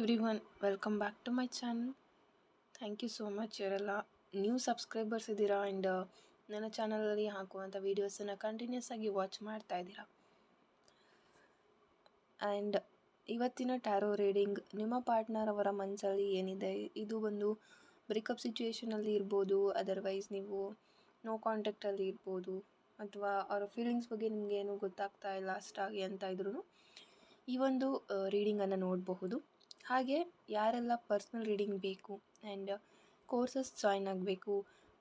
Everyone, welcome back to my channel. Thank you so much ಯಾರೆಲ್ಲ new subscribers ಇದ್ದೀರಾ and ನನ್ನ ಚಾನಲಲ್ಲಿ ಹಾಕುವಂಥ ವೀಡಿಯೋಸನ್ನು ಕಂಟಿನ್ಯೂಸ್ ಆಗಿ ವಾಚ್ ಮಾಡ್ತಾ ಇದ್ದೀರಾ. ಆ್ಯಂಡ್ ಇವತ್ತಿನ ಟ್ಯಾರೋ ರೀಡಿಂಗ್ ನಿಮ್ಮ ಪಾರ್ಟ್ನರ್ ಅವರ ಮನಸ್ಸಲ್ಲಿ ಏನಿದೆ, ಇದು ಒಂದು ಬ್ರೇಕಪ್ ಸಿಚುವೇಷನಲ್ಲಿ ಇರ್ಬೋದು, ಅದರ್ವೈಸ್ ನೀವು ನೋ ಕಾಂಟ್ಯಾಕ್ಟಲ್ಲಿ ಇರ್ಬೋದು, ಅಥವಾ ಅವರ ಫೀಲಿಂಗ್ಸ್ ಬಗ್ಗೆ ನಿಮಗೆ ಏನೂ ಗೊತ್ತಾಗ್ತಾ ಇಲ್ಲ ಅಷ್ಟಾಗಿ ಅಂತ ಇದ್ರೂ ಈ ಒಂದು ರೀಡಿಂಗನ್ನು ನೋಡಬಹುದು. ಹಾಗೆ ಯಾರೆಲ್ಲ ಪರ್ಸ್ನಲ್ ರೀಡಿಂಗ್ ಬೇಕು ಆ್ಯಂಡ್ ಕೋರ್ಸಸ್ ಜಾಯ್ನ್ ಆಗಬೇಕು,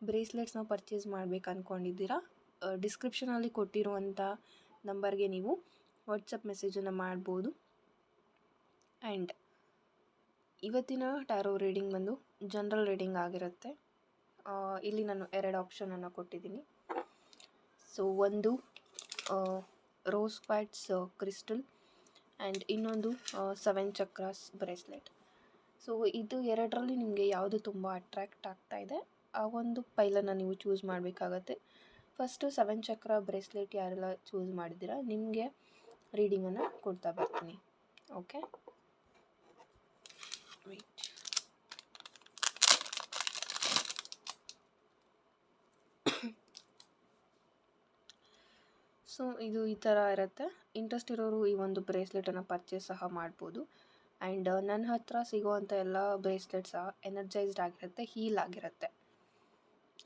ಬ್ರೇಸ್ಲೆಟ್ಸ್ನ ಪರ್ಚೇಸ್ ಮಾಡಬೇಕು ಅಂದ್ಕೊಂಡಿದ್ದೀರಾ, ಡಿಸ್ಕ್ರಿಪ್ಷನಲ್ಲಿ ಕೊಟ್ಟಿರುವಂಥ ನಂಬರ್ಗೆ ನೀವು ವಾಟ್ಸಪ್ ಮೆಸೇಜನ್ನು ಮಾಡ್ಬೋದು. ಆ್ಯಂಡ್ ಇವತ್ತಿನ ಟ್ಯಾರೋ ರೀಡಿಂಗ್ ಬಂದು ಜನರಲ್ ರೀಡಿಂಗ್ ಆಗಿರುತ್ತೆ. ಇಲ್ಲಿ ನಾನು 2 ಆಪ್ಷನನ್ನು ಕೊಟ್ಟಿದ್ದೀನಿ. ಸೊ ಒಂದು ರೋಸ್ ಕ್ವಾರ್ಟ್ಸ್ ಕ್ರಿಸ್ಟಲ್ ಆ್ಯಂಡ್ ಇನ್ನೊಂದು 7 ಚಕ್ರಾಸ್ ಬ್ರೇಸ್ಲೆಟ್. ಸೊ ಇದು ಎರಡರಲ್ಲಿ ನಿಮಗೆ ಯಾವುದು ತುಂಬ ಅಟ್ರ್ಯಾಕ್ಟ್ ಆಗ್ತಾ ಇದೆ ಆ ಒಂದು ಪೈಲನ್ನು ನೀವು ಚೂಸ್ ಮಾಡಬೇಕಾಗತ್ತೆ. ಫಸ್ಟು 7 ಚಕ್ರ ಬ್ರೇಸ್ಲೆಟ್ ಯಾರೆಲ್ಲ ಚೂಸ್ ಮಾಡಿದ್ದೀರಾ ನಿಮಗೆ ರೀಡಿಂಗನ್ನು ಕೊಡ್ತಾ ಬರ್ತೀನಿ. Okay, weight. ಸೊ ಇದು ಈ ಥರ ಇರುತ್ತೆ. ಇಂಟ್ರೆಸ್ಟ್ ಇರೋರು ಈ ಒಂದು ಬ್ರೇಸ್ಲೆಟನ್ನು ಪರ್ಚೇಸ್ ಸಹ ಮಾಡ್ಬೋದು. ಆ್ಯಂಡ್ ನನ್ನ ಹತ್ರ ಸಿಗೋವಂಥ ಎಲ್ಲ ಬ್ರೇಸ್ಲೆಟ್ ಸಹ ಎನರ್ಜೈಸ್ಡ್ ಆಗಿರುತ್ತೆ, ಹೀಲ್ ಆಗಿರುತ್ತೆ.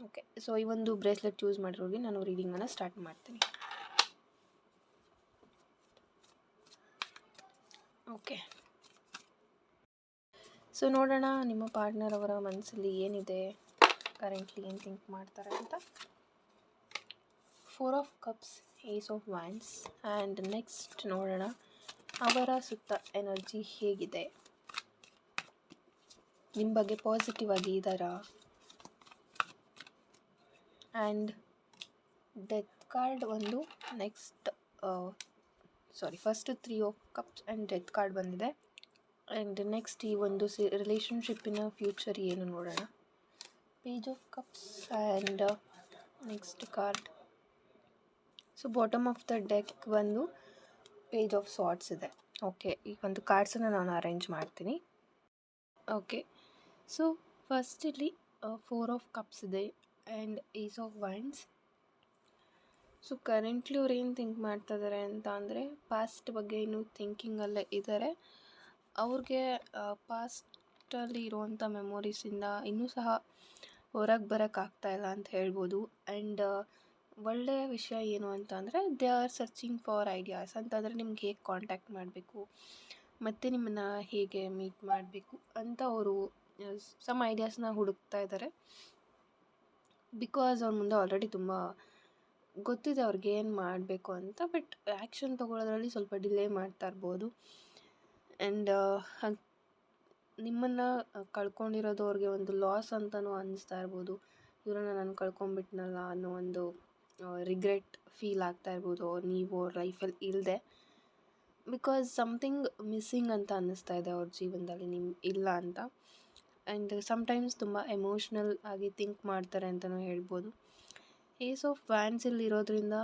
ಓಕೆ, ಸೊ ಈ ಒಂದು ಬ್ರೇಸ್ಲೆಟ್ ಚೂಸ್ ಮಾಡಿರೋರಿಗೆ ನಾನು ರೀಡಿಂಗನ್ನು ಸ್ಟಾರ್ಟ್ ಮಾಡ್ತೀನಿ. ಓಕೆ, ಸೊ ನೋಡೋಣ ನಿಮ್ಮ ಪಾರ್ಟ್ನರ್ ಅವರ ಮನಸ್ಸಲ್ಲಿ ಏನಿದೆ, ಕರೆಂಟ್ಲಿ ಏನು ಥಿಂಕ್ ಮಾಡ್ತಾರೆ ಅಂತ. 4 of cups, ace of wands and next ನೋಡೋಣ ಅವರ ಸುತ್ತ ಎನರ್ಜಿ ಹೇಗಿದೆ, ನಿಮ್ಮ ಬಗ್ಗೆ ಪಾಸಿಟಿವ್ ಆಗಿ ಇದ್ದಾರಾ. ಆ್ಯಂಡ್ ಡೆತ್ ಕಾರ್ಡ್ ಒಂದು next first 3 of cups and death card ಬಂದಿದೆ. ಆ್ಯಂಡ್ ನೆಕ್ಸ್ಟ್ ಈ ಒಂದು ರಿಲೇಷನ್ಶಿಪ್ಪಿನ ಫ್ಯೂಚರ್ ಏನು ನೋಡೋಣ. Page of cups and next card. So bottom of the deck ಬಂದು ಪೇಜ್ ಆಫ್ ಸಾರ್ಟ್ಸ್ ಇದೆ. ಓಕೆ, ಈ ಒಂದು ಕಾರ್ಡ್ಸನ್ನು ನಾನು ಅರೇಂಜ್ ಮಾಡ್ತೀನಿ. ಓಕೆ, ಸೊ ಫಸ್ಟ್ ಇಲ್ಲಿ 4 ಆಫ್ ಕಪ್ಸ್ ಇದೆ and ace of wands. So currently ಅವ್ರು ಏನು ಥಿಂಕ್ ಮಾಡ್ತಾ ಇದ್ದಾರೆ ಅಂತ ಅಂದರೆ ಪಾಸ್ಟ್ ಬಗ್ಗೆ ಇನ್ನೂ ಥಿಂಕಿಂಗಲ್ಲೇ ಇದ್ದಾರೆ. ಅವ್ರಿಗೆ ಪಾಸ್ಟಲ್ಲಿ ಇರುವಂಥ ಮೆಮೊರೀಸಿಂದ ಇನ್ನೂ ಸಹ ಹೊರಗೆ ಬರೋಕ್ಕಾಗ್ತಾಯಿಲ್ಲ ಅಂತ ಹೇಳ್ಬೋದು. ಆ್ಯಂಡ್ ಒಳ್ಳೆಯ ವಿಷಯ ಏನು ಅಂತ ಅಂದರೆ they are searching for ideas. ಅಂತಂದರೆ ನಿಮ್ಗೆ ಹೇಗೆ ಕಾಂಟ್ಯಾಕ್ಟ್ ಮಾಡಬೇಕು ಮತ್ತು ನಿಮ್ಮನ್ನು ಹೇಗೆ ಮೀಟ್ ಮಾಡಬೇಕು ಅಂತ ಅವರು ಸಮ್ ಐಡಿಯಾಸ್ನ ಹುಡುಕ್ತಾ ಇದ್ದಾರೆ. ಬಿಕಾಸ್ ಅವ್ರ ಮುಂದೆ ಆಲ್ರೆಡಿ ತುಂಬ ಗೊತ್ತಿದೆ ಅವ್ರಿಗೆ ಏನು ಮಾಡಬೇಕು ಅಂತ, ಬಟ್ ಆ್ಯಕ್ಷನ್ ತೊಗೊಳ್ಳೋದ್ರಲ್ಲಿ ಸ್ವಲ್ಪ ಡಿಲೇ ಮಾಡ್ತಾ ಇರ್ಬೋದು. ಆ್ಯಂಡ್ ನಿಮ್ಮನ್ನು ಕಳ್ಕೊಂಡಿರೋದು ಅವ್ರಿಗೆ ಒಂದು ಲಾಸ್ ಅಂತಲೂ ಅನ್ನಿಸ್ತಾ ಇರ್ಬೋದು. ಇವರನ್ನು ನಾನು ಕಳ್ಕೊಂಬಿಟ್ನಲ್ಲ ಅನ್ನೋ ಒಂದು ರಿಗ್ರೆಟ್ ಫೀಲ್ ಆಗ್ತಾ ಇರ್ಬೋದು ನೀವು ಅವ್ರ ಲೈಫಲ್ಲಿ ಇಲ್ಲದೆ. ಬಿಕಾಸ್ ಸಮಥಿಂಗ್ ಮಿಸ್ಸಿಂಗ್ ಅಂತ ಅನ್ನಿಸ್ತಾ ಇದೆ ಅವ್ರ ಜೀವನದಲ್ಲಿ ನಿಮ್ಮ ಇಲ್ಲ ಅಂತ. ಆ್ಯಂಡ್ ಸಮ್ಟೈಮ್ಸ್ ತುಂಬ ಎಮೋಷ್ನಲ್ ಆಗಿ ಥಿಂಕ್ ಮಾಡ್ತಾರೆ ಅಂತಲೂ ಹೇಳ್ಬೋದು. ಏಸ್ ಆಫ್ ವ್ಯಾಂಡ್ಸ್ ಇಲ್ಲಿ ಇರೋದ್ರಿಂದ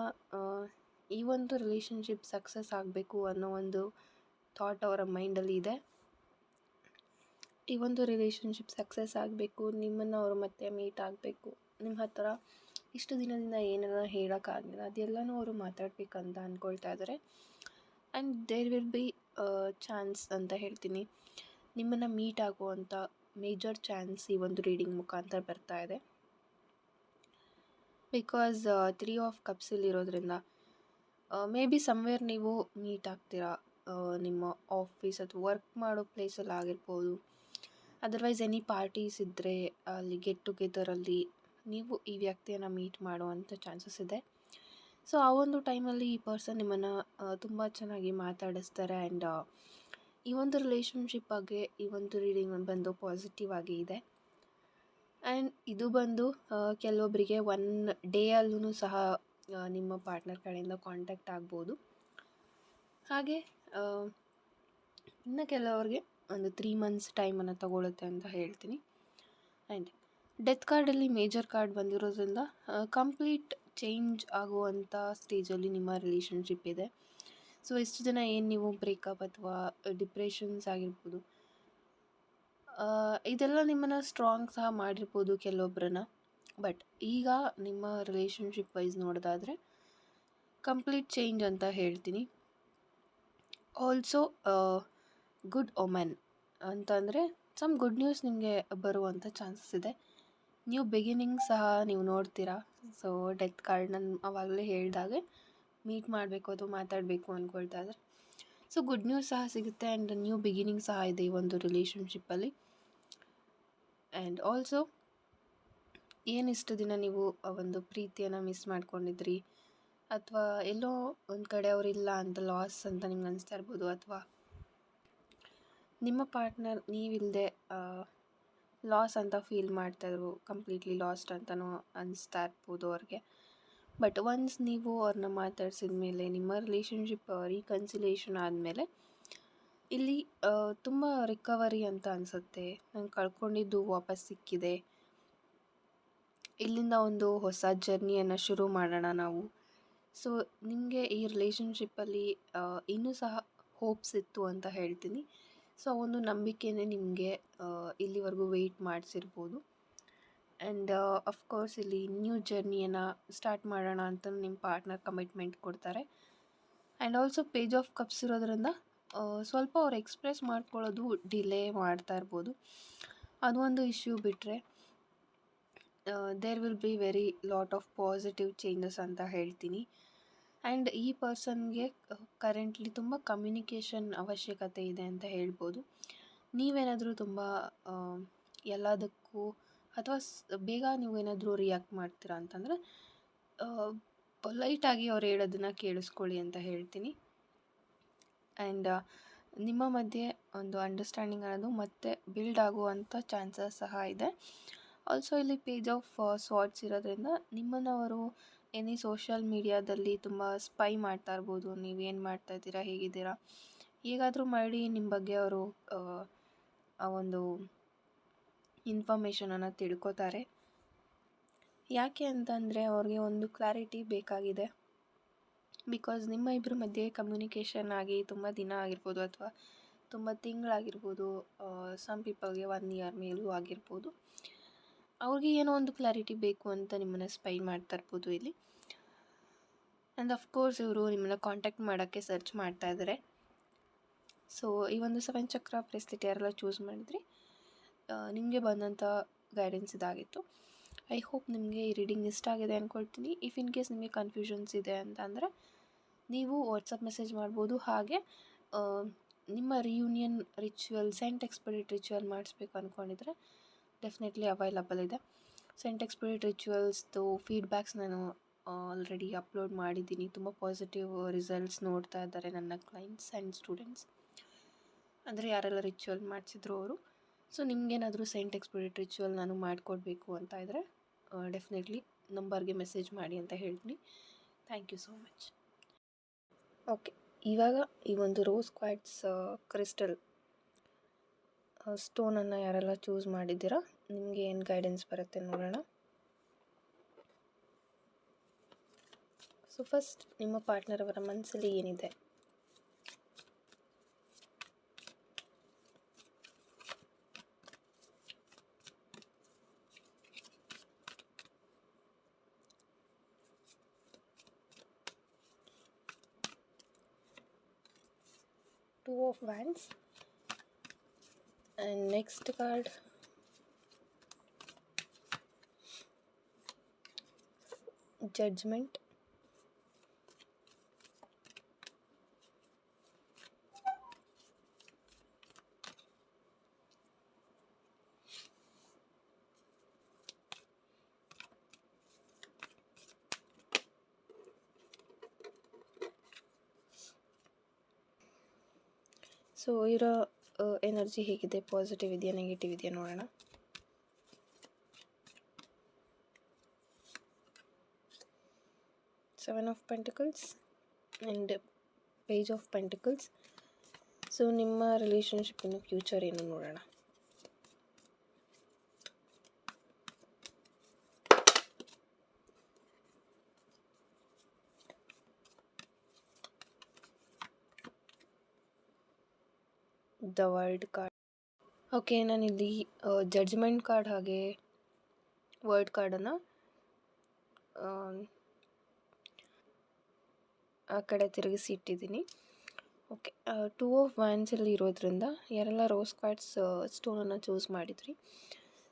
ಈ ಒಂದು ರಿಲೇಷನ್ಶಿಪ್ ಸಕ್ಸಸ್ ಆಗಬೇಕು ಅನ್ನೋ ಒಂದು ಥಾಟ್ ಅವರ ಮೈಂಡಲ್ಲಿ ಇದೆ. ಈ ಒಂದು ರಿಲೇಷನ್ಶಿಪ್ ಸಕ್ಸಸ್ ಆಗಬೇಕು, ನಿಮ್ಮನ್ನು ಅವರು ಮತ್ತೆ ಮೀಟ್ ಆಗಬೇಕು, ನಿಮ್ಮ ಹತ್ರ ಇಷ್ಟು ದಿನದಿಂದ ಏನಾರ ಹೇಳೋಕ್ಕಾಗಲಿಲ್ಲ ಅದೆಲ್ಲನೂ ಅವರು ಮಾತಾಡಬೇಕಂತ ಅಂದ್ಕೊಳ್ತಾ ಇದ್ದಾರೆ. And there will be chance ಅಂತ ಹೇಳ್ತೀನಿ, ನಿಮ್ಮನ್ನು ಮೀಟ್ ಆಗುವಂಥ ಮೇಜರ್ ಚಾನ್ಸ್ ಈ ಒಂದು ರೀಡಿಂಗ್ ಮುಖಾಂತರ ಬರ್ತಾ ಇದೆ. ಬಿಕಾಸ್ 3 ಆಫ್ ಕಪ್ಸಲ್ಲಿರೋದ್ರಿಂದ ಮೇ ಬಿ ಸಮ್ವೇರ್ ನೀವು ಮೀಟ್ ಆಗ್ತೀರಾ, ನಿಮ್ಮ ಆಫೀಸ್ ಅಥವಾ ವರ್ಕ್ ಮಾಡೋ ಪ್ಲೇಸಲ್ಲಿ ಆಗಿರ್ಬೋದು, ಅದರ್ವೈಸ್ ಎನಿ ಪಾರ್ಟೀಸ್ ಇದ್ದರೆ ಅಲ್ಲಿ ಗೆಟ್ ಟುಗೆದರಲ್ಲಿ ನೀವು ಈ ವ್ಯಕ್ತಿಯನ್ನು ಮೀಟ್ ಮಾಡುವಂಥ ಚಾನ್ಸಸ್ ಇದೆ. ಸೊ ಆ ಒಂದು ಟೈಮಲ್ಲಿ ಈ ಪರ್ಸನ್ ನಿಮ್ಮನ್ನು ತುಂಬ ಚೆನ್ನಾಗಿ ಮಾತಾಡಿಸ್ತಾರೆ. ಆ್ಯಂಡ್ ಈ ಒಂದು ರಿಲೇಷನ್ಶಿಪ್ ಬಗ್ಗೆ ಈ ಒಂದು ರೀಡಿಂಗ್ ಬಂದು ಪಾಸಿಟಿವ್ ಆಗಿ ಇದೆ. ಆ್ಯಂಡ್ ಇದು ಬಂದು ಕೆಲವೊಬ್ಬರಿಗೆ 1 ಡೇಯಲ್ಲೂ ಸಹ ನಿಮ್ಮ ಪಾರ್ಟ್ನರ್ ಕಡೆಯಿಂದ ಕಾಂಟ್ಯಾಕ್ಟ್ ಆಗ್ಬೋದು. ಹಾಗೆ ಇನ್ನು ಕೆಲವರಿಗೆ ಒಂದು 3 ಮಂತ್ಸ್ ಟೈಮನ್ನು ತಗೊಳುತ್ತೆ ಅಂತ ಹೇಳ್ತೀನಿ. ಆ್ಯಂಡ್ ಡೆತ್ ಕಾರ್ಡಲ್ಲಿ ಮೇಜರ್ ಕಾರ್ಡ್ ಬಂದಿರೋದ್ರಿಂದ ಕಂಪ್ಲೀಟ್ ಚೇಂಜ್ ಆಗುವಂಥ ಸ್ಟೇಜಲ್ಲಿ ನಿಮ್ಮ ರಿಲೇಷನ್ಶಿಪ್ ಇದೆ. ಸೊ ಇಷ್ಟು ದಿನ ಏನು ನೀವು ಬ್ರೇಕಪ್ ಅಥವಾ ಡಿಪ್ರೆಷನ್ಸ್ ಆಗಿರ್ಬೋದು ಇದೆಲ್ಲ ನಿಮ್ಮನ್ನು ಸ್ಟ್ರಾಂಗ್ ಸಹ ಮಾಡಿರ್ಬೋದು ಕೆಲವೊಬ್ಬರನ್ನ. ಬಟ್ ಈಗ ನಿಮ್ಮ ರಿಲೇಷನ್ಶಿಪ್ ವೈಸ್ ನೋಡೋದಾದರೆ ಕಂಪ್ಲೀಟ್ ಚೇಂಜ್ ಅಂತ ಹೇಳ್ತೀನಿ. ಆಲ್ಸೋ ಗುಡ್ ಒಮೆನ್ ಅಂತಂದರೆ ಸಮ್ ಗುಡ್ ನ್ಯೂಸ್ ನಿಮಗೆ ಬರುವಂಥ ಚಾನ್ಸಸ್ ಇದೆ. ನ್ಯೂ ಬಿಗಿನಿಂಗ್ ಸಹ ನೀವು ನೋಡ್ತೀರಾ. ಸೊ ಡೆತ್ ಕಾರ್ಡ್ ನಾನು ಆವಾಗಲೇ ಹೇಳಿದಾಗೆ ಮೀಟ್ ಮಾಡಬೇಕು ಅಥವಾ ಮಾತಾಡಬೇಕು ಅಂದ್ಕೊಳ್ತಾ ಇದ್ದಾರೆ. ಸೊ ಗುಡ್ ನ್ಯೂಸ್ ಸಹ ಸಿಗುತ್ತೆ ಆ್ಯಂಡ್ ನ್ಯೂ ಬಿಗಿನಿಂಗ್ ಸಹ ಇದೆ ಈ ಒಂದು ರಿಲೇಷನ್ಶಿಪ್ಪಲ್ಲಿ. ಆ್ಯಂಡ್ ಆಲ್ಸೋ ಏನಿಷ್ಟು ದಿನ ನೀವು ಒಂದು ಪ್ರೀತಿಯನ್ನು ಮಿಸ್ ಮಾಡ್ಕೊಂಡಿದ್ರಿ ಅಥವಾ ಎಲ್ಲೋ ಒಂದು ಕಡೆ ಅವರಿಲ್ಲ ಅಂತ ಲಾಸ್ ಅಂತ ನಿಮ್ಗೆ ಅನಿಸ್ತಾ ಇರ್ಬೋದು, ಅಥವಾ ನಿಮ್ಮ ಪಾರ್ಟ್ನರ್ ನೀವಿಲ್ಲದೆ ಲಾಸ್ ಅಂತ ಫೀಲ್ ಮಾಡ್ತಾಯಿದ್ರು, ಕಂಪ್ಲೀಟ್ಲಿ ಲಾಸ್ಟ್ ಅಂತಲೂ ಅನಿಸ್ತಾ ಇರ್ಬೋದು ಅವ್ರಿಗೆ. ಬಟ್ ಒನ್ಸ್ ನೀವು ಅವ್ರನ್ನ ಮಾತಾಡ್ಸಿದ ಮೇಲೆ ನಿಮ್ಮ ರಿಲೇಷನ್ಶಿಪ್ ರೀಕನ್ಸಿಲೇಷನ್ ಆದಮೇಲೆ ಇಲ್ಲಿ ತುಂಬ ರಿಕವರಿ ಅಂತ ಅನಿಸುತ್ತೆ. ನಂಗೆ ಕಳ್ಕೊಂಡಿದ್ದು ವಾಪಸ್ ಸಿಕ್ಕಿದೆ, ಇಲ್ಲಿಂದ ಒಂದು ಹೊಸ ಜರ್ನಿಯನ್ನು ಶುರು ಮಾಡೋಣ ನಾವು. ಸೊ ನಿಮಗೆ ಈ ರಿಲೇಷನ್ಶಿಪ್ಪಲ್ಲಿ ಇನ್ನೂ ಸಹ ಹೋಪ್ಸ್ ಇತ್ತು ಅಂತ ಹೇಳ್ತೀನಿ. ಸೊ ಒಂದು ನಂಬಿಕೆನೇ ನಿಮಗೆ ಇಲ್ಲಿವರೆಗೂ ವೆಯ್ಟ್ ಮಾಡಿಸಿರ್ಬೋದು. ಆ್ಯಂಡ್ ಅಫ್ಕೋರ್ಸ್ ಇಲ್ಲಿ ನ್ಯೂ ಜರ್ನಿಯನ್ನು ಸ್ಟಾರ್ಟ್ ಮಾಡೋಣ ಅಂತ ನಿಮ್ಮ ಪಾರ್ಟ್ನರ್ ಕಮಿಟ್ಮೆಂಟ್ ಕೊಡ್ತಾರೆ. And also page of cups ಇರೋದ್ರಿಂದ ಸ್ವಲ್ಪ ಅವ್ರು ಎಕ್ಸ್ಪ್ರೆಸ್ ಮಾಡ್ಕೊಳ್ಳೋದು ಡಿಲೇ ಮಾಡ್ತಾ ಇರ್ಬೋದು. ಅದು ಒಂದು ಇಶ್ಯೂ ಬಿಟ್ಟರೆ there will be very lot of positive changes ಅಂತ ಹೇಳ್ತೀನಿ. ಆ್ಯಂಡ್ ಈ ಪರ್ಸನ್ಗೆ ಕರೆಂಟ್ಲಿ ತುಂಬ ಕಮ್ಯುನಿಕೇಷನ್ ಅವಶ್ಯಕತೆ ಇದೆ ಅಂತ ಹೇಳ್ಬೋದು. ನೀವೇನಾದರೂ ತುಂಬ ಎಲ್ಲದಕ್ಕೂ ಅಥವಾ ಬೇಗ ನೀವೇನಾದರೂ ರಿಯಾಕ್ಟ್ ಮಾಡ್ತೀರಾ ಅಂತಂದರೆ ಪೊಲೈಟಾಗಿ ಅವ್ರು ಹೇಳೋದನ್ನು ಕೇಳಿಸ್ಕೊಳ್ಳಿ ಅಂತ ಹೇಳ್ತೀನಿ. ಆ್ಯಂಡ್ ನಿಮ್ಮ ಮಧ್ಯೆ ಒಂದು ಅಂಡರ್ಸ್ಟ್ಯಾಂಡಿಂಗ್ ಅನ್ನೋದು ಮತ್ತೆ ಬಿಲ್ಡ್ ಆಗುವಂಥ ಚಾನ್ಸಸ್ ಸಹ ಇದೆ. ಆಲ್ಸೋ ಇಲ್ಲಿ ಪೇಜ್ ಆಫ್ ಸ್ವಾರ್ಡ್ಸ್ ಇರೋದ್ರಿಂದ ನಿಮ್ಮನ್ನು ಅವರು ಎನಿ ಸೋಷಿಯಲ್ ಮೀಡಿಯಾದಲ್ಲಿ ತುಂಬ ಸ್ಪೈ ಮಾಡ್ತಾ ಇರ್ಬೋದು. ನೀವೇನು ಮಾಡ್ತಾಯಿದ್ದೀರಾ, ಹೇಗಿದ್ದೀರಾ, ಹೇಗಾದರೂ ಮಾಡಿ ನಿಮ್ಮ ಬಗ್ಗೆ ಅವರು ಆ ಒಂದು ಇನ್ಫಾರ್ಮೇಷನನ್ನು ತಿಳ್ಕೊತಾರೆ. ಯಾಕೆ ಅಂತಂದರೆ ಅವ್ರಿಗೆ ಒಂದು ಕ್ಲಾರಿಟಿ ಬೇಕಾಗಿದೆ. ಬಿಕಾಸ್ ನಿಮ್ಮ ಇಬ್ಬರ ಮಧ್ಯೆ ಕಮ್ಯುನಿಕೇಷನ್ ಆಗಿ ತುಂಬ ದಿನ ಆಗಿರ್ಬೋದು ಅಥವಾ ತುಂಬ ತಿಂಗಳಾಗಿರ್ಬೋದು, ಸಮ್ ಪೀಪಲ್ಗೆ 1 ಇಯರ್ ಮೇಲೂ ಆಗಿರ್ಬೋದು. ಅವ್ರಿಗೆ ಏನೋ ಒಂದು ಕ್ಲಾರಿಟಿ ಬೇಕು ಅಂತ ನಿಮ್ಮನ್ನು ಸ್ಪೈ ಮಾಡ್ತಾ ಇರ್ಬೋದು ಇಲ್ಲಿ. ಆ್ಯಂಡ್ ಅಫ್ಕೋರ್ಸ್ ಇವರು ನಿಮ್ಮನ್ನು ಕಾಂಟ್ಯಾಕ್ಟ್ ಮಾಡೋಕ್ಕೆ ಸರ್ಚ್ ಮಾಡ್ತಾ ಇದ್ದಾರೆ. ಸೊ ಈ ಒಂದು 7 ಚಕ್ರ ಬ್ರೇಸ್ಲೆಟ್ ಯಾರೆಲ್ಲ ಚೂಸ್ ಮಾಡಿದ್ರಿ, ನಿಮಗೆ ಬಂದಂಥ ಗೈಡೆನ್ಸ್ ಇದಾಗಿತ್ತು. ಐ ಹೋಪ್ ನಿಮಗೆ ಈ ರೀಡಿಂಗ್ ಇಷ್ಟ ಆಗಿದೆ ಅಂದ್ಕೊಳ್ತೀನಿ. ಇಫ್ ಇನ್ ಕೇಸ್ ನಿಮಗೆ ಕನ್ಫ್ಯೂಷನ್ಸ್ ಇದೆ ಅಂತಂದರೆ ನೀವು ವಾಟ್ಸಪ್ ಮೆಸೇಜ್ ಮಾಡ್ಬೋದು. ಹಾಗೆ ನಿಮ್ಮ ರಿಯೂನಿಯನ್ ರಿಚುವಲ್ ಸೆಂಟ್ ಎಕ್ಸ್ಪೆಡಿಟ್ ರಿಚುವಲ್ ಮಾಡಿಸ್ಬೇಕು ಅಂದ್ಕೊಂಡಿದ್ರೆ ಡೆಫಿನೆಟ್ಲಿ ಅವೈಲಬಲ್ ಇದೆ. ಸೆಂಟ್ ಎಕ್ಸ್ಪೆಡಿಟ್ ರಿಚುವಲ್ಸ್ದು ಫೀಡ್ಬ್ಯಾಕ್ಸ್ ನಾನು ಆಲ್ರೆಡಿ ಅಪ್ಲೋಡ್ ಮಾಡಿದ್ದೀನಿ. ತುಂಬ ಪಾಸಿಟಿವ್ ರಿಸಲ್ಟ್ಸ್ ನೋಡ್ತಾ ಇದ್ದಾರೆ ನನ್ನ ಕ್ಲೈಂಟ್ಸ್ ಆ್ಯಂಡ್ ಸ್ಟೂಡೆಂಟ್ಸ್, ಅಂದರೆ ಯಾರೆಲ್ಲ ರಿಚುವಲ್ ಮಾಡಿಸಿದ್ರು ಅವರು. ಸೊ ನಿಮಗೇನಾದರೂ ಸೆಂಟ್ ಎಕ್ಸ್ಪೆಡಿಟ್ ರಿಚುವಲ್ ನಾನು ಮಾಡಿಕೊಡ್ಬೇಕು ಅಂತ ಇದ್ದರೆ ಡೆಫಿನೆಟ್ಲಿ ನಂಬರ್ಗೆ ಮೆಸೇಜ್ ಮಾಡಿ ಅಂತ ಹೇಳ್ತೀನಿ. Thank you so much. Okay, ಇವಾಗ ಈ ಒಂದು ರೋಸ್ ಕ್ವಾರ್ಟ್ಸ್ ಕ್ರಿಸ್ಟಲ್ ಸ್ಟೋನನ್ನು ಯಾರೆಲ್ಲ ಚೂಸ್ ಮಾಡಿದ್ದೀರಾ, ನಿಮಗೆ ಏನು ಗೈಡೆನ್ಸ್ ಬರುತ್ತೆ ನೋಡೋಣ. ಸೊ ಫಸ್ಟ್ ನಿಮ್ಮ ಪಾರ್ಟ್ನರ್ ಅವರ ಮನಸ್ಸಲ್ಲಿ ಏನಿದೆ, Two of Wands, and next card Judgment, so ಇರೋ ಎನರ್ಜಿ ಹೇಗಿದೆ, ಪಾಸಿಟಿವ್ ಇದೆಯಾ ನೆಗೆಟಿವ್ ಇದೆಯಾ ನೋಡೋಣ. Seven of Pentacles and Page of Pentacles. So ನಿಮ್ಮ ರಿಲೇಷನ್ಶಿಪ್ಪಿನ ಫ್ಯೂಚರ್ ಏನು ನೋಡೋಣ. The World card. ಓಕೆ, ನಾನಿಲ್ಲಿ ಜಡ್ಜ್ಮೆಂಟ್ ಕಾರ್ಡ್ ಹಾಗೆ ವರ್ಡ್ ಕಾರ್ಡನ್ನು ಆ ಕಡೆ ತಿರುಗಿಸಿ ಇಟ್ಟಿದ್ದೀನಿ. ಓಕೆ, 2 ಆಫ್ ವ್ಯಾನ್ಸಲ್ಲಿ ಇರೋದ್ರಿಂದ ಯಾರೆಲ್ಲ ರೋಸ್ ಕ್ವಾರ್ಟ್ಸ್ ಸ್ಟೋನನ್ನು ಚೂಸ್ ಮಾಡಿದ್ರಿ,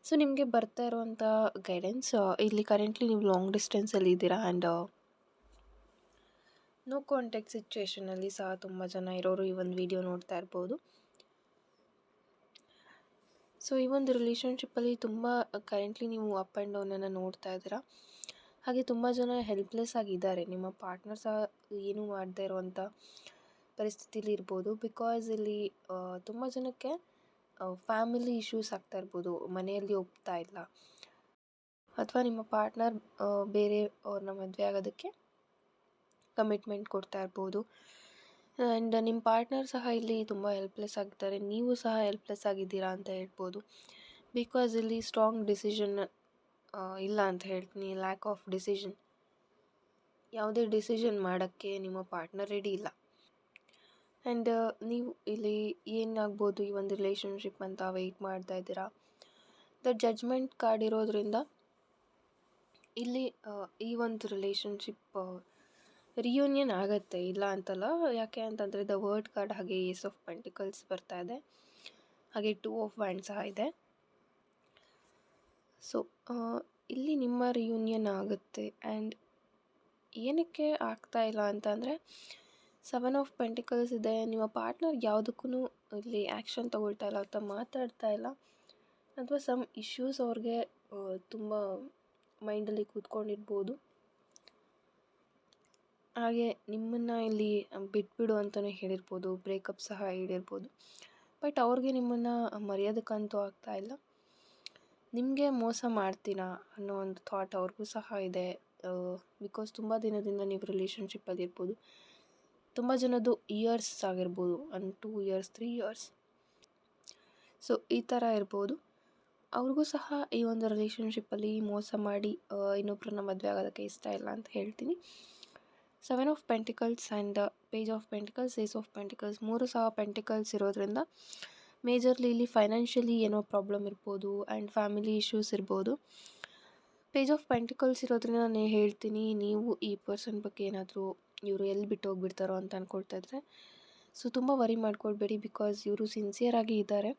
ಸೊ ನಿಮಗೆ ಬರ್ತಾ ಇರುವಂಥ ಗೈಡೆನ್ಸ್, ಇಲ್ಲಿ ಕರೆಂಟ್ಲಿ ನೀವು ಲಾಂಗ್ ಡಿಸ್ಟೆನ್ಸಲ್ಲಿ ಇದ್ದೀರಾ ಆ್ಯಂಡ್ ನೋ ಕಾಂಟ್ಯಾಕ್ಟ್ ಸಿಚುವೇಷನಲ್ಲಿ ಸಹ ತುಂಬ ಜನ ಇರೋರು ಈ ಒಂದು ವಿಡಿಯೋ ನೋಡ್ತಾ ಇರ್ಬೋದು. ಸೊ ಈ ಒಂದು ರಿಲೇಷನ್ಶಿಪ್ಪಲ್ಲಿ ತುಂಬ ಕರೆಂಟ್ಲಿ ನೀವು ಅಪ್ ಆ್ಯಂಡ್ ಡೌನನ್ನು ನೋಡ್ತಾ ಇದ್ದೀರಾ. ಹಾಗೆ ತುಂಬ ಜನ ಹೆಲ್ಪ್ಲೆಸ್ ಆಗಿದ್ದಾರೆ. ನಿಮ್ಮ ಪಾರ್ಟ್ನರ್ ಸಹ ಏನೂ ಮಾಡದೇ ಇರುವಂಥ ಪರಿಸ್ಥಿತಿಲಿ ಇರ್ಬೋದು. ಬಿಕಾಸ್ ಇಲ್ಲಿ ತುಂಬ ಜನಕ್ಕೆ ಫ್ಯಾಮಿಲಿ ಇಶ್ಯೂಸ್ ಆಗ್ತಾ ಇರ್ಬೋದು, ಮನೆಯಲ್ಲಿ ಒಪ್ತಾ ಇಲ್ಲ, ಅಥವಾ ನಿಮ್ಮ ಪಾರ್ಟ್ನರ್ ಬೇರೆ ಅವ್ರನ್ನ ಮದುವೆ ಆಗೋದಕ್ಕೆ ಕಮಿಟ್ಮೆಂಟ್ ಕೊಡ್ತಾ ಇರ್ಬೋದು. ಆ್ಯಂಡ್ ನಿಮ್ಮ ಪಾರ್ಟ್ನರ್ ಸಹ ಇಲ್ಲಿ ತುಂಬ ಹೆಲ್ಪ್ಲೆಸ್ ಆಗಿದ್ದಾರೆ, ನೀವು ಸಹ ಹೆಲ್ಪ್ಲೆಸ್ ಆಗಿದ್ದೀರಾ ಅಂತ ಹೇಳ್ಬೋದು. ಬಿಕಾಸ್ ಇಲ್ಲಿ ಸ್ಟ್ರಾಂಗ್ ಡಿಸಿಷನ್ ಇಲ್ಲ ಅಂತ ಹೇಳ್ತೀನಿ. ಲ್ಯಾಕ್ ಆಫ್ ಡಿಸಿಷನ್, ಯಾವುದೇ ಡಿಸಿಷನ್ ಮಾಡೋಕ್ಕೆ ನಿಮ್ಮ ಪಾರ್ಟ್ನರ್ ರೆಡಿ ಇಲ್ಲ. ಆ್ಯಂಡ್ ನೀವು ಇಲ್ಲಿ ಏನಾಗ್ಬೋದು ಈ ಒಂದು ರಿಲೇಷನ್ಶಿಪ್ ಅಂತ ವೆಯ್ಟ್ ಮಾಡ್ತಾ ಇದ್ದೀರಾ. ದ ಜಡ್ಜ್ಮೆಂಟ್ ಕಾರ್ಡ್ ಇರೋದ್ರಿಂದ ಇಲ್ಲಿ ಈ ಒಂದು ರಿಲೇಷನ್ಶಿಪ್ ರಿಯೂನಿಯನ್ ಆಗುತ್ತೆ, ಇಲ್ಲ ಅಂತಲ್ಲ. ಯಾಕೆ ಅಂತಂದರೆ ದ ವರ್ಡ್ ಕಾರ್ಡ್ ಹಾಗೆ ಏಸ್ ಆಫ್ ಪೆಂಟಿಕಲ್ಸ್ ಬರ್ತಾ ಇದೆ, ಹಾಗೆ 2 ಆಫ್ ವ್ಯಾಂಡ್ ಸಹ ಇದೆ. ಸೊ ಇಲ್ಲಿ ನಿಮ್ಮ ರಿಯೂನಿಯನ್ ಆಗುತ್ತೆ. ಆ್ಯಂಡ್ ಏನಕ್ಕೆ ಆಗ್ತಾ ಇಲ್ಲ ಅಂತಂದರೆ 7 ಆಫ್ ಪೆಂಟಿಕಲ್ಸ್ ಇದೆ. ನಿಮ್ಮ ಪಾರ್ಟ್ನರ್ ಯಾವುದಕ್ಕೂ ಇಲ್ಲಿ ಆ್ಯಕ್ಷನ್ ತೊಗೊಳ್ತಾ ಇಲ್ಲ ಅಥವಾ ಮಾತಾಡ್ತಾ ಇಲ್ಲ, ಅಥವಾ ಸಮ್ ಇಶ್ಯೂಸ್ ಅವ್ರಿಗೆ ತುಂಬ ಮೈಂಡಲ್ಲಿ ಕೂತ್ಕೊಂಡಿರ್ಬೋದು. ಹಾಗೆ ನಿಮ್ಮನ್ನು ಇಲ್ಲಿ ಬಿಟ್ಬಿಡು ಅಂತಲೇ ಹೇಳಿರ್ಬೋದು, ಬ್ರೇಕಪ್ ಸಹ ಹೇಳಿರ್ಬೋದು. ಬಟ್ ಅವ್ರಿಗೆ ನಿಮ್ಮನ್ನು ಮರೆಯೋದಕ್ಕಂತೂ ಆಗ್ತಾ ಇಲ್ಲ. ನಿಮಗೆ ಮೋಸ ಮಾಡ್ತೀನಾ ಅನ್ನೋ ಒಂದು ಥಾಟ್ ಅವ್ರಿಗೂ ಸಹ ಇದೆ. ಬಿಕಾಸ್ ತುಂಬ ದಿನದಿಂದ ನೀವು ರಿಲೇಷನ್ಶಿಪ್ಪಲ್ಲಿ ಇರ್ಬೋದು. ತುಂಬ ಜನದ್ದು ಇಯರ್ಸ್ ಆಗಿರ್ಬೋದು, 1 2 ಇಯರ್ಸ್ 3 ಇಯರ್ಸ್. ಸೊ ಈ ಥರ ಇರ್ಬೋದು. ಅವ್ರಿಗೂ ಸಹ ಈ ಒಂದು ರಿಲೇಷನ್ಶಿಪ್ಪಲ್ಲಿ ಮೋಸ ಮಾಡಿ ಇನ್ನೊಬ್ಬರನ್ನ ಮದುವೆ ಆಗೋದಕ್ಕೆ ಇಷ್ಟ ಇಲ್ಲ ಅಂತ ಹೇಳ್ತೀನಿ. 7 of pentacles and page of pentacles, ace of pentacles, 3 ಸಹ ಪೆಂಟಿಕಲ್ಸ್ ಇರೋದ್ರಿಂದ ಮೇಜರ್ಲಿ ಇಲ್ಲಿ ಫೈನಾನ್ಷಿಯಲಿ ಏನೋ ಪ್ರಾಬ್ಲಮ್ ಇರ್ಬೋದು ಆ್ಯಂಡ್ ಫ್ಯಾಮಿಲಿ ಇಶ್ಯೂಸ್ ಇರ್ಬೋದು. ಪೇಜ್ ಆಫ್ ಪೆಂಟಿಕಲ್ಸ್ ಇರೋದ್ರಿಂದ ನಾನು ಹೇಳ್ತೀನಿ, ನೀವು ಈ ಪರ್ಸನ್ ಬಗ್ಗೆ ಏನಾದರೂ ಇವರು ಎಲ್ಲಿ ಬಿಟ್ಟು ಹೋಗ್ಬಿಡ್ತಾರೋ ಅಂತ ಅಂದ್ಕೊಳ್ತಾ ಇದ್ರೆ ಸೊ ತುಂಬ ವರಿ ಮಾಡ್ಕೊಳ್ಬೇಡಿ. ಬಿಕಾಸ್ ಇವರು ಸಿನ್ಸಿಯರಾಗಿ ಇದ್ದಾರೆ.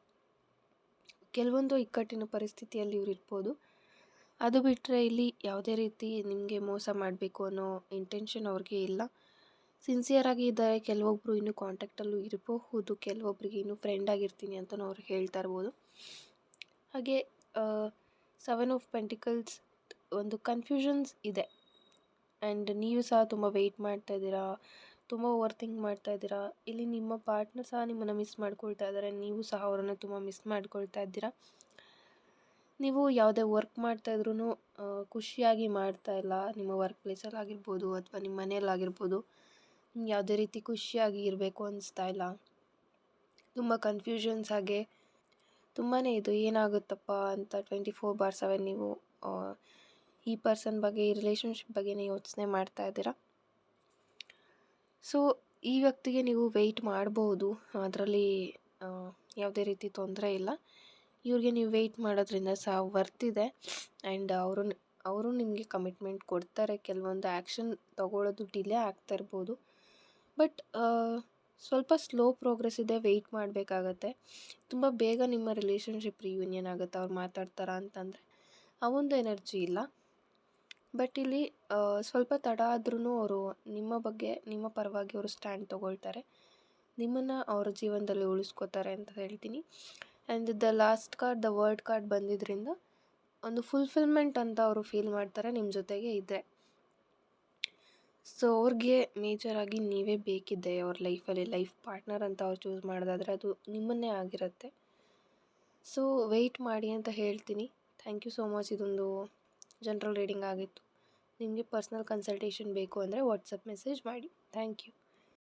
ಕೆಲವೊಂದು ಇಕ್ಕಟ್ಟಿನ ಪರಿಸ್ಥಿತಿಯಲ್ಲಿ ಇವ್ರು ಇರ್ಬೋದು. ಅದು ಬಿಟ್ಟರೆ ಇಲ್ಲಿ ಯಾವುದೇ ರೀತಿ ನಿಮಗೆ ಮೋಸ ಮಾಡಬೇಕು ಅನ್ನೋ ಇಂಟೆನ್ಷನ್ ಅವ್ರಿಗೆ ಇಲ್ಲ. ಸಿನ್ಸಿಯರಾಗಿ ಇದ್ದಾರೆ. ಕೆಲವೊಬ್ಬರು ಇನ್ನೂ ಕಾಂಟ್ಯಾಕ್ಟಲ್ಲೂ ಇರಬಹುದು, ಕೆಲವೊಬ್ಬರಿಗೆ ಇನ್ನೂ ಫ್ರೆಂಡ್ ಆಗಿರ್ತೀನಿ ಅಂತಲೂ ಅವ್ರು ಹೇಳ್ತಾ ಇರ್ಬೋದು. ಹಾಗೆ 7 ಆಫ್ ಪೆಂಟಿಕಲ್ಸ್ ಒಂದು ಕನ್ಫ್ಯೂಷನ್ಸ್ ಇದೆ. ಆ್ಯಂಡ್ ನೀವು ಸಹ ತುಂಬ ವೆಯ್ಟ್ ಮಾಡ್ತಾ ಇದ್ದೀರಾ, ತುಂಬ ಓವರ್ ಥಿಂಕ್ ಮಾಡ್ತಾ ಇದ್ದೀರಾ. ಇಲ್ಲಿ ನಿಮ್ಮ ಪಾರ್ಟ್ನರ್ ಸಹ ನಿಮ್ಮನ್ನು ಮಿಸ್ ಮಾಡ್ಕೊಳ್ತಾ ಇದ್ದಾರೆ, ನೀವು ಸಹ ಅವರನ್ನು ತುಂಬ ಮಿಸ್ ಮಾಡ್ಕೊಳ್ತಾ ಇದ್ದೀರಾ. ನೀವು ಯಾವುದೇ ವರ್ಕ್ ಮಾಡ್ತಾಯಿದ್ರೂ ಖುಷಿಯಾಗಿ ಮಾಡ್ತಾ ಇಲ್ಲ. ನಿಮ್ಮ ವರ್ಕ್ ಪ್ಲೇಸಲ್ಲಿ ಆಗಿರ್ಬೋದು ಅಥವಾ ನಿಮ್ಮ ಮನೆಯಲ್ಲಾಗಿರ್ಬೋದು, ನಿಮ್ಗೆ ಯಾವುದೇ ರೀತಿ ಖುಷಿಯಾಗಿ ಇರಬೇಕು ಅನಿಸ್ತಾ ಇಲ್ಲ. ತುಂಬ ಕನ್ಫ್ಯೂಷನ್ಸ್, ಹಾಗೆ ತುಂಬಾ ಇದು ಏನಾಗುತ್ತಪ್ಪ ಅಂತ 24/7 ನೀವು ಈ ಪರ್ಸನ್ ಬಗ್ಗೆ, ಈ ರಿಲೇಷನ್ಶಿಪ್ ಬಗ್ಗೆನೇ ಯೋಚನೆ ಮಾಡ್ತಾ ಇದ್ದೀರಾ. ಸೊ ಈ ವ್ಯಕ್ತಿಗೆ ನೀವು ವೆಯ್ಟ್ ಮಾಡ್ಬೋದು, ಅದರಲ್ಲಿ ಯಾವುದೇ ರೀತಿ ತೊಂದರೆ ಇಲ್ಲ. ಇವ್ರಿಗೆ ನೀವು ವೆಯ್ಟ್ ಮಾಡೋದ್ರಿಂದ ಸಹ ವರ್ತಿದೆ. ಆ್ಯಂಡ್ ಅವರು ನಿಮಗೆ ಕಮಿಟ್ಮೆಂಟ್ ಕೊಡ್ತಾರೆ. ಕೆಲವೊಂದು ಆ್ಯಕ್ಷನ್ ತೊಗೊಳ್ಳೋದು ಡಿಲೇ ಆಗ್ತಾ ಇರ್ಬೋದು, ಬಟ್ ಸ್ವಲ್ಪ ಸ್ಲೋ ಪ್ರೋಗ್ರೆಸ್ ಇದೆ, ವೆಯ್ಟ್ ಮಾಡಬೇಕಾಗತ್ತೆ. ತುಂಬ ಬೇಗ ನಿಮ್ಮ ರಿಲೇಷನ್ಶಿಪ್ ರಿಯೂನಿಯನ್ ಆಗುತ್ತೆ ಅವ್ರು ಮಾತಾಡ್ತಾರಾ ಅಂತಂದರೆ ಆ ಒಂದು ಎನರ್ಜಿ ಇಲ್ಲ. ಬಟ್ ಇಲ್ಲಿ ಸ್ವಲ್ಪ ತಡ ಆದ್ರೂ ಅವರು ನಿಮ್ಮ ಬಗ್ಗೆ, ನಿಮ್ಮ ಪರವಾಗಿ ಅವರು ಸ್ಟ್ಯಾಂಡ್ ತೊಗೊಳ್ತಾರೆ, ನಿಮ್ಮನ್ನು ಅವರ ಜೀವನದಲ್ಲಿ ಉಳಿಸ್ಕೋತಾರೆ ಅಂತ ಹೇಳ್ತೀನಿ. And the last card, the word card ಬಂದಿದ್ದರಿಂದ ಒಂದು ಫುಲ್ಫಿಲ್ಮೆಂಟ್ ಅಂತ ಅವರು ಫೀಲ್ ಮಾಡ್ತಾರೆ ನಿಮ್ಮ ಜೊತೆಗೆ ಇದೆ. ಸೊ ಅವ್ರಿಗೆ ಮೇಜರಾಗಿ ನೀವೇ ಬೇಕಿದೆ ಅವ್ರ ಲೈಫಲ್ಲಿ. ಲೈಫ್ ಪಾರ್ಟ್ನರ್ ಅಂತ ಅವ್ರು ಚೂಸ್ ಮಾಡೋದಾದರೆ ಅದು ನಿಮ್ಮನ್ನೇ ಆಗಿರುತ್ತೆ. ಸೊ ವೆಯ್ಟ್ ಮಾಡಿ ಅಂತ ಹೇಳ್ತೀನಿ. Thank you so much. ಇದೊಂದು ಜನರಲ್ ರೀಡಿಂಗ್ ಆಗಿತ್ತು. ನಿಮಗೆ ಪರ್ಸ್ನಲ್ ಕನ್ಸಲ್ಟೇಷನ್ ಬೇಕು ಅಂದರೆ ವಾಟ್ಸಪ್ ಮೆಸೇಜ್ ಮಾಡಿ. Thank you.